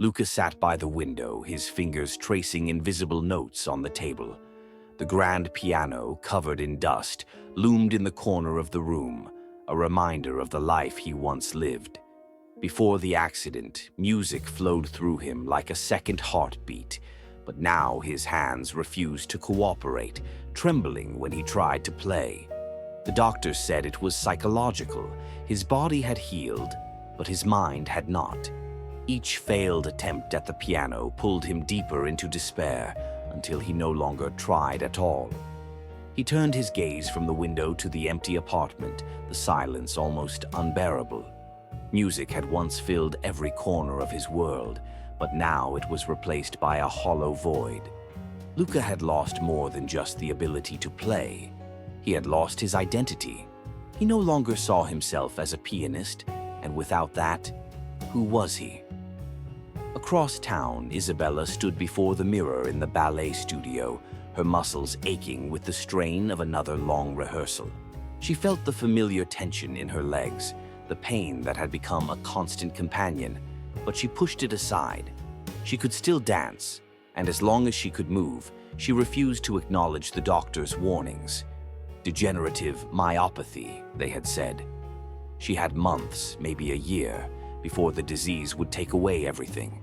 Luca sat by the window, his fingers tracing invisible notes on the table. The grand piano, covered in dust, loomed in the corner of the room, a reminder of the life he once lived. Before the accident, music flowed through him like a second heartbeat, but now his hands refused to cooperate, trembling when he tried to play. The doctors said it was psychological. His body had healed, but his mind had not. Each failed attempt at the piano pulled him deeper into despair until he no longer tried at all. He turned his gaze from the window to the empty apartment, the silence almost unbearable. Music had once filled every corner of his world, but now it was replaced by a hollow void. Luca had lost more than just the ability to play. He had lost his identity. He no longer saw himself as a pianist, and without that, who was he? Across town, Isabella stood before the mirror in the ballet studio, her muscles aching with the strain of another long rehearsal. She felt the familiar tension in her legs, the pain that had become a constant companion, but she pushed it aside. She could still dance, and as long as she could move, she refused to acknowledge the doctor's warnings. Degenerative myopathy, they had said. She had months, maybe a year, before the disease would take away everything.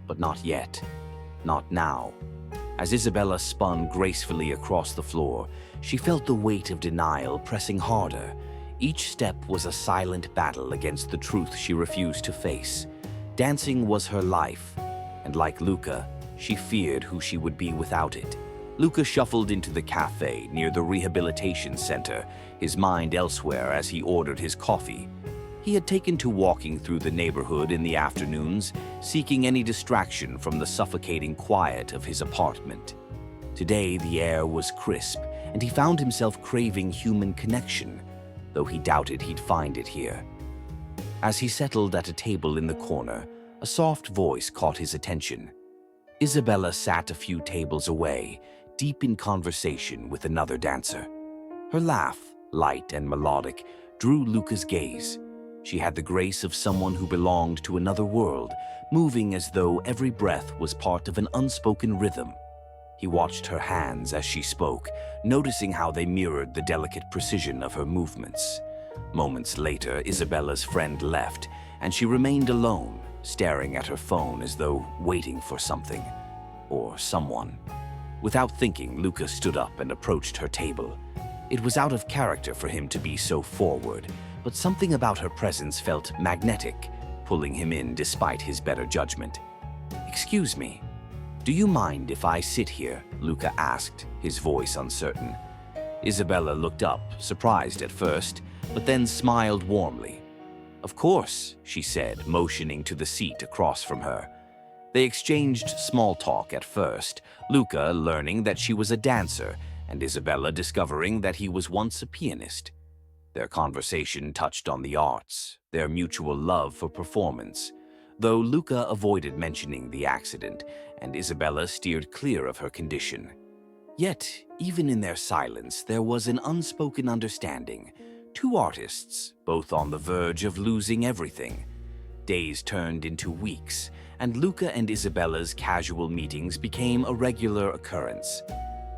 But not yet. Not now. As Isabella spun gracefully across the floor, she felt the weight of denial pressing harder. Each step was a silent battle against the truth she refused to face. Dancing was her life, and like Luca, she feared who she would be without it. Luca shuffled into the cafe near the rehabilitation center, his mind elsewhere as he ordered his coffee. He had taken to walking through the neighborhood in the afternoons, seeking any distraction from the suffocating quiet of his apartment. Today, the air was crisp, and he found himself craving human connection, though he doubted he'd find it here. As he settled at a table in the corner, a soft voice caught his attention. Isabella sat a few tables away, deep in conversation with another dancer. Her laugh, light and melodic, drew Luca's gaze. She had the grace of someone who belonged to another world, moving as though every breath was part of an unspoken rhythm. He watched her hands as she spoke, noticing how they mirrored the delicate precision of her movements. Moments later, Isabella's friend left, and she remained alone, staring at her phone as though waiting for something or someone. Without thinking, Luca stood up and approached her table. It was out of character for him to be so forward, but something about her presence felt magnetic, pulling him in despite his better judgment. "Excuse me, do you mind if I sit here?" Luca asked, his voice uncertain. Isabella looked up, surprised at first, but then smiled warmly. "Of course," she said, motioning to the seat across from her. They exchanged small talk at first, Luca learning that she was a dancer, and Isabella discovering that he was once a pianist. Their conversation touched on the arts, their mutual love for performance, though Luca avoided mentioning the accident, and Isabella steered clear of her condition. Yet, even in their silence, there was an unspoken understanding. Two artists, both on the verge of losing everything. Days turned into weeks, and Luca and Isabella's casual meetings became a regular occurrence.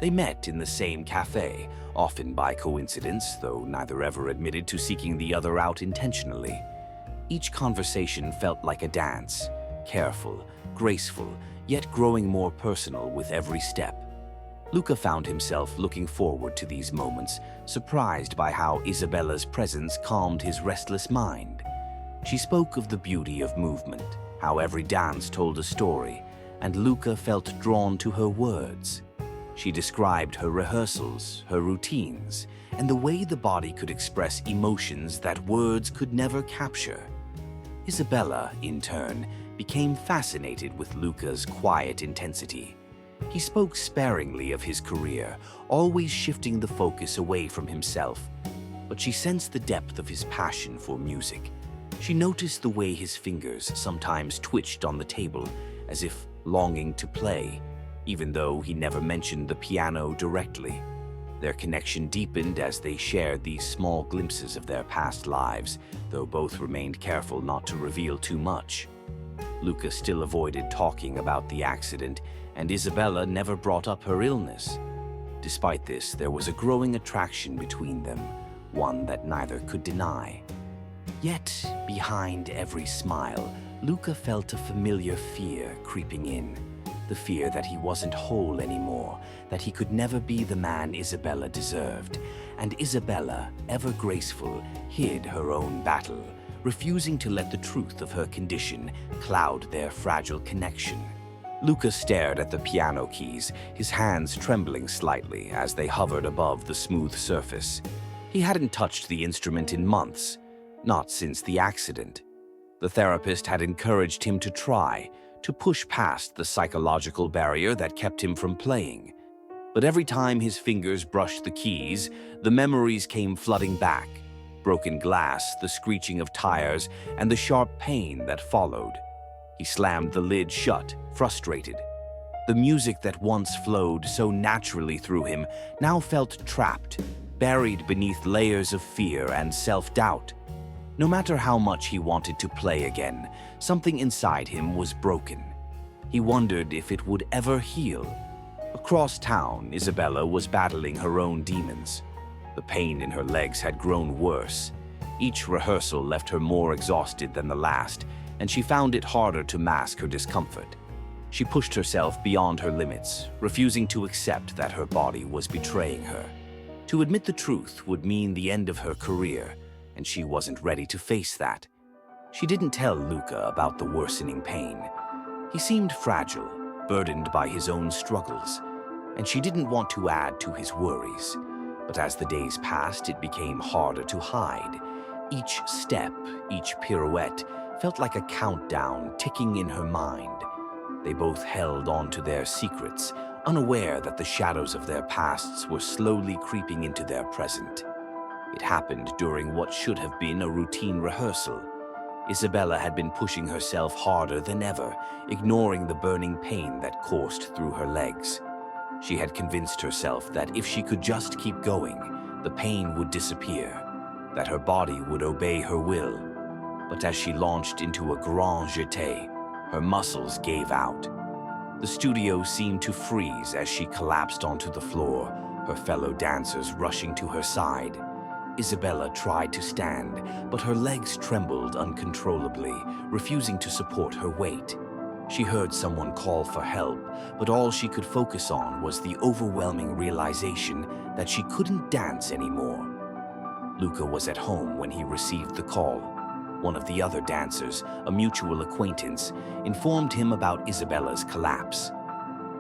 They met in the same cafe, often by coincidence, though neither ever admitted to seeking the other out intentionally. Each conversation felt like a dance, careful, graceful, yet growing more personal with every step. Luca found himself looking forward to these moments, surprised by how Isabella's presence calmed his restless mind. She spoke of the beauty of movement, how every dance told a story, and Luca felt drawn to her words. She described her rehearsals, her routines, and the way the body could express emotions that words could never capture. Isabella, in turn, became fascinated with Luca's quiet intensity. He spoke sparingly of his career, always shifting the focus away from himself, but she sensed the depth of his passion for music. She noticed the way his fingers sometimes twitched on the table, as if longing to play, even though he never mentioned the piano directly. Their connection deepened as they shared these small glimpses of their past lives, though both remained careful not to reveal too much. Luca still avoided talking about the accident, and Isabella never brought up her illness. Despite this, there was a growing attraction between them, one that neither could deny. Yet, behind every smile, Luca felt a familiar fear creeping in. The fear that he wasn't whole anymore, that he could never be the man Isabella deserved. And Isabella, ever graceful, hid her own battle, refusing to let the truth of her condition cloud their fragile connection. Luca stared at the piano keys, his hands trembling slightly as they hovered above the smooth surface. He hadn't touched the instrument in months, not since the accident. The therapist had encouraged him to try, to push past the psychological barrier that kept him from playing. But every time his fingers brushed the keys, the memories came flooding back. Broken glass, the screeching of tires, and the sharp pain that followed. He slammed the lid shut, frustrated. The music that once flowed so naturally through him now felt trapped, buried beneath layers of fear and self-doubt. No matter how much he wanted to play again, something inside him was broken. He wondered if it would ever heal. Across town, Isabella was battling her own demons. The pain in her legs had grown worse. Each rehearsal left her more exhausted than the last, and she found it harder to mask her discomfort. She pushed herself beyond her limits, refusing to accept that her body was betraying her. To admit the truth would mean the end of her career, and she wasn't ready to face that. She didn't tell Luca about the worsening pain. He seemed fragile, burdened by his own struggles, and she didn't want to add to his worries. But as the days passed, it became harder to hide. Each step, each pirouette, felt like a countdown ticking in her mind. They both held on to their secrets, unaware that the shadows of their pasts were slowly creeping into their present. It happened during what should have been a routine rehearsal. Isabella had been pushing herself harder than ever, ignoring the burning pain that coursed through her legs. She had convinced herself that if she could just keep going, the pain would disappear, that her body would obey her will. But as she launched into a grand jeté, her muscles gave out. The studio seemed to freeze as she collapsed onto the floor, her fellow dancers rushing to her side. Isabella tried to stand, but her legs trembled uncontrollably, refusing to support her weight. She heard someone call for help, but all she could focus on was the overwhelming realization that she couldn't dance anymore. Luca was at home when he received the call. One of the other dancers, a mutual acquaintance, informed him about Isabella's collapse.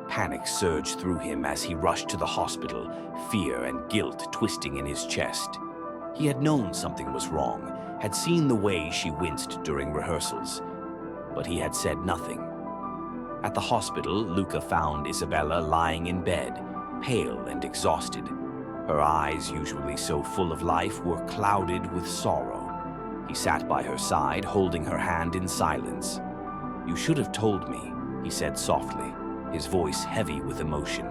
Panic surged through him as he rushed to the hospital, fear and guilt twisting in his chest. He had known something was wrong, had seen the way she winced during rehearsals, but he had said nothing. At the hospital, Luca found Isabella lying in bed, pale and exhausted. Her eyes, usually so full of life, were clouded with sorrow. He sat by her side, holding her hand in silence. "You should have told me," he said softly, his voice heavy with emotion.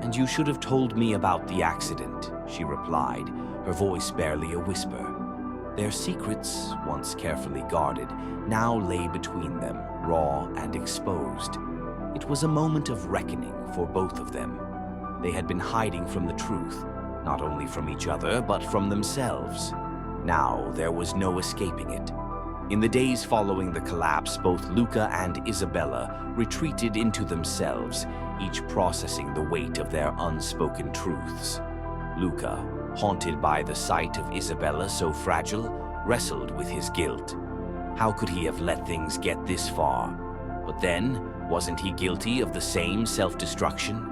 "And you should have told me about the accident," she replied, her voice barely a whisper. Their secrets, once carefully guarded, now lay between them, raw and exposed. It was a moment of reckoning for both of them. They had been hiding from the truth, not only from each other, but from themselves. Now there was no escaping it. In the days following the collapse, both Luca and Isabella retreated into themselves, each processing the weight of their unspoken truths. Luca, haunted by the sight of Isabella so fragile, wrestled with his guilt. How could he have let things get this far? But then, wasn't he guilty of the same self-destruction?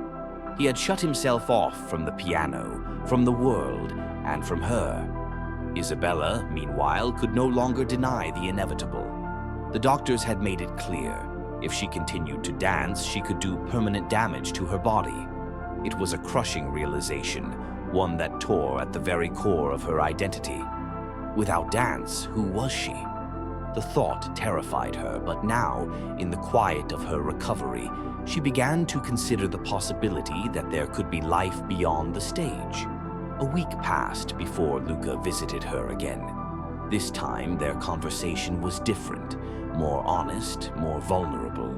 He had shut himself off from the piano, from the world, and from her. Isabella, meanwhile, could no longer deny the inevitable. The doctors had made it clear. If she continued to dance, she could do permanent damage to her body. It was a crushing realization, one that tore at the very core of her identity. Without dance, who was she? The thought terrified her, but now, in the quiet of her recovery, she began to consider the possibility that there could be life beyond the stage. A week passed before Luca visited her again. This time, their conversation was different, more honest, more vulnerable.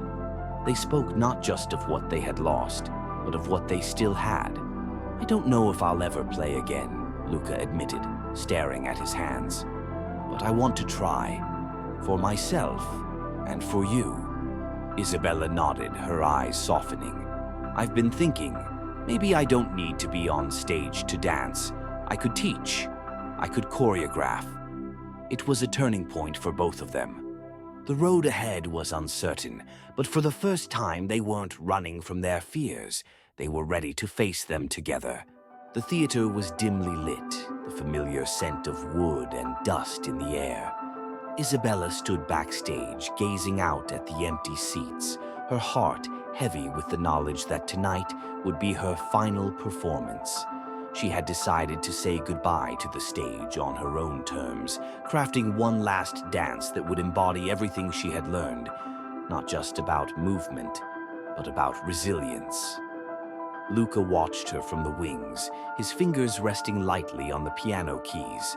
They spoke not just of what they had lost, but of what they still had. "I don't know if I'll ever play again," Luca admitted, staring at his hands. "But I want to try. For myself, and for you." Isabella nodded, her eyes softening. "I've been thinking, maybe I don't need to be on stage to dance. I could teach. I could choreograph." It was a turning point for both of them. The road ahead was uncertain, but for the first time they weren't running from their fears. They were ready to face them together. The theater was dimly lit, the familiar scent of wood and dust in the air. Isabella stood backstage, gazing out at the empty seats, her heart heavy with the knowledge that tonight would be her final performance. She had decided to say goodbye to the stage on her own terms, crafting one last dance that would embody everything she had learned, not just about movement, but about resilience. Luca watched her from the wings, his fingers resting lightly on the piano keys.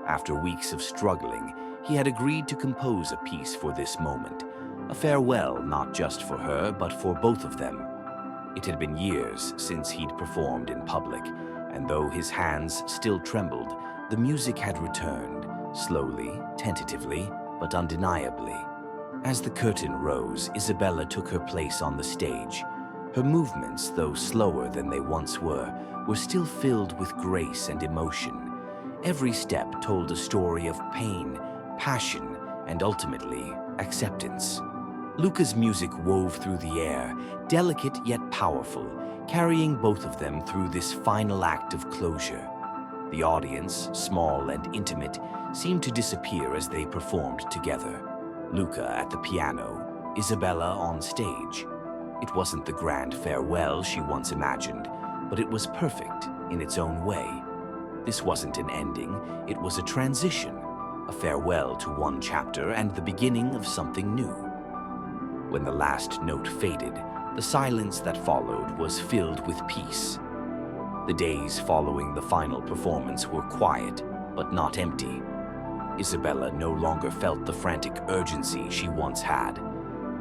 After weeks of struggling, he had agreed to compose a piece for this moment, a farewell not just for her, but for both of them. It had been years since he'd performed in public, and though his hands still trembled, the music had returned, slowly, tentatively, but undeniably. As the curtain rose, Isabella took her place on the stage. Her movements, though slower than they once were still filled with grace and emotion. Every step told a story of pain, passion, and ultimately, acceptance. Luca's music wove through the air, delicate yet powerful, carrying both of them through this final act of closure. The audience, small and intimate, seemed to disappear as they performed together. Luca at the piano, Isabella on stage. It wasn't the grand farewell she once imagined, but it was perfect in its own way. This wasn't an ending, it was a transition, a farewell to one chapter and the beginning of something new. When the last note faded, the silence that followed was filled with peace. The days following the final performance were quiet, but not empty. Isabella no longer felt the frantic urgency she once had.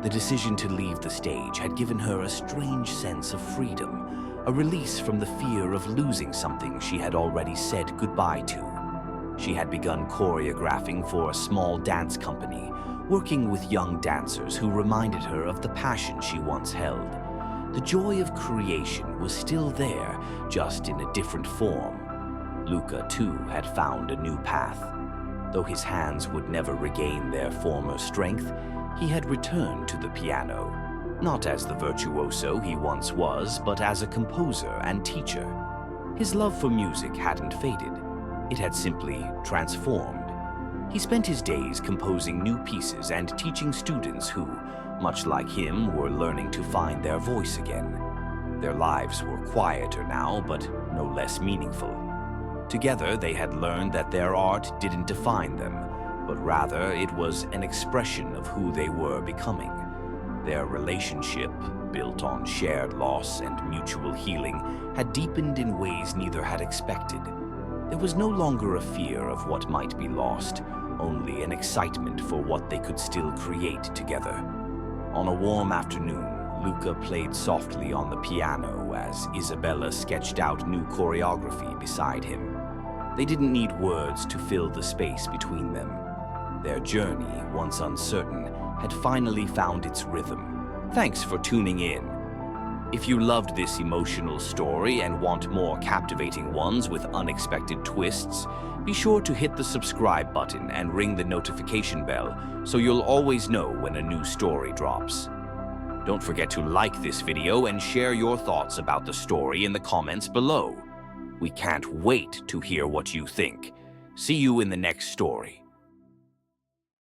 The decision to leave the stage had given her a strange sense of freedom, a release from the fear of losing something she had already said goodbye to. She had begun choreographing for a small dance company, working with young dancers who reminded her of the passion she once held. The joy of creation was still there, just in a different form. Luca, too, had found a new path. Though his hands would never regain their former strength, he had returned to the piano, not as the virtuoso he once was, but as a composer and teacher. His love for music hadn't faded. It had simply transformed. He spent his days composing new pieces and teaching students who, much like him, were learning to find their voice again. Their lives were quieter now, but no less meaningful. Together, they had learned that their art didn't define them, but rather it was an expression of who they were becoming. Their relationship, built on shared loss and mutual healing, had deepened in ways neither had expected. There was no longer a fear of what might be lost, only an excitement for what they could still create together. On a warm afternoon, Luca played softly on the piano as Isabella sketched out new choreography beside him. They didn't need words to fill the space between them. Their journey, once uncertain, had finally found its rhythm. Thanks for tuning in. If you loved this emotional story and want more captivating ones with unexpected twists, be sure to hit the subscribe button and ring the notification bell so you'll always know when a new story drops. Don't forget to like this video and share your thoughts about the story in the comments below. We can't wait to hear what you think. See you in the next story.